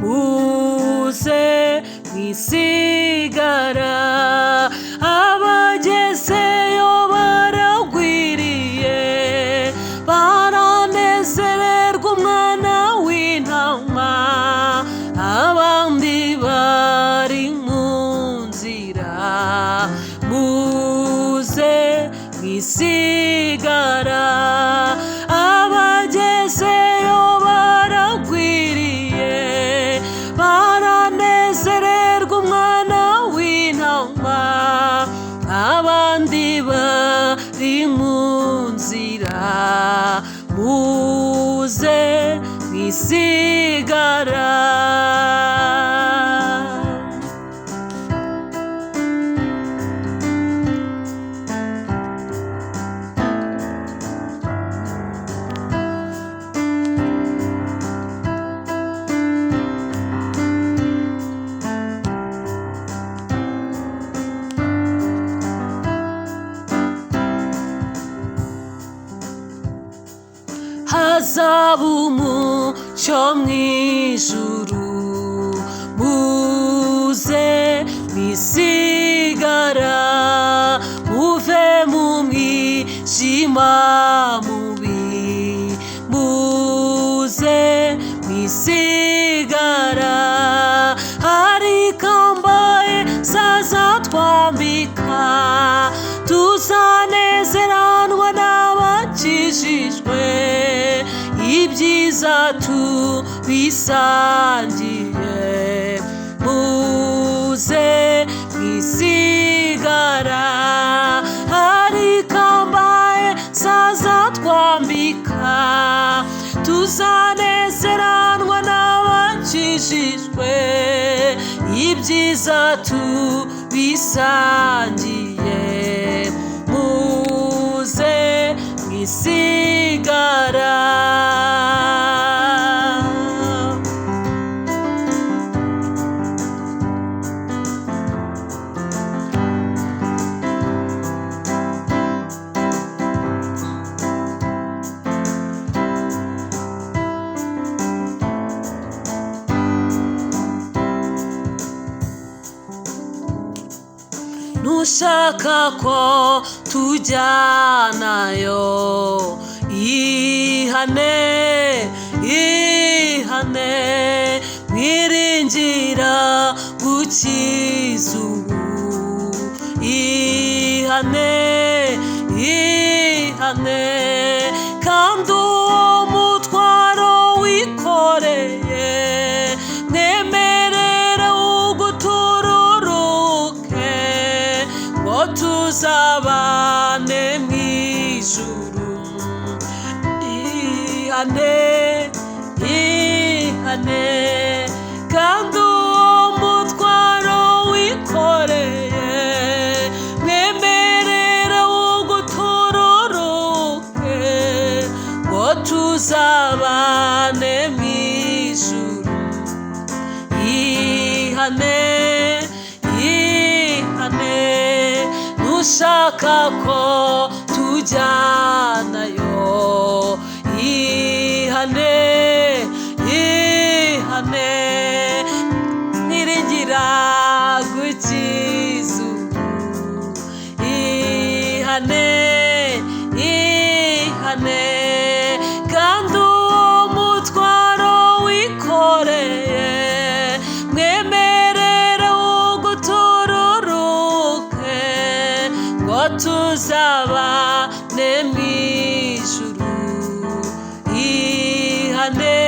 muze mwisigara abagezeyo baragwiriye baranezererwa umwana w'intama abandi bari mu nzira muze mwisigara abagezeyo baragwiriye baranezererwa umwana w'intama abandi bari mu nzira muze mwisigara hazaba umucyo mw'ijuru muze mwisigara muve mu mwijima mubi muze mwisigara hari kambaye zazatwambika tuzanezeranwa n'abakijijwe ibyiza tubisangiye muze mwisigara hari kambaye zazatwambika tuzanezeranwa n'abakijijwe ibyiza tubisangiye muze mwisigara nushaka ko tujyanayo ihane mwiringira gukiza ubu ihane kandi uwo mutwaro wikoreye mwemerera ugutururuke ngo tuzabane mw'ijuru ihane kandi uwo mutwaro wikoreye mwemerera ugutururuke ngo tuzabane mw'ijuru ihane nushaka ko tujyanayo ihane niringira gukiza ubu ihane kandi uwo mutwaro wikoreye mwemerera ugutururuke ngo tuzabane mw'ijuru ihane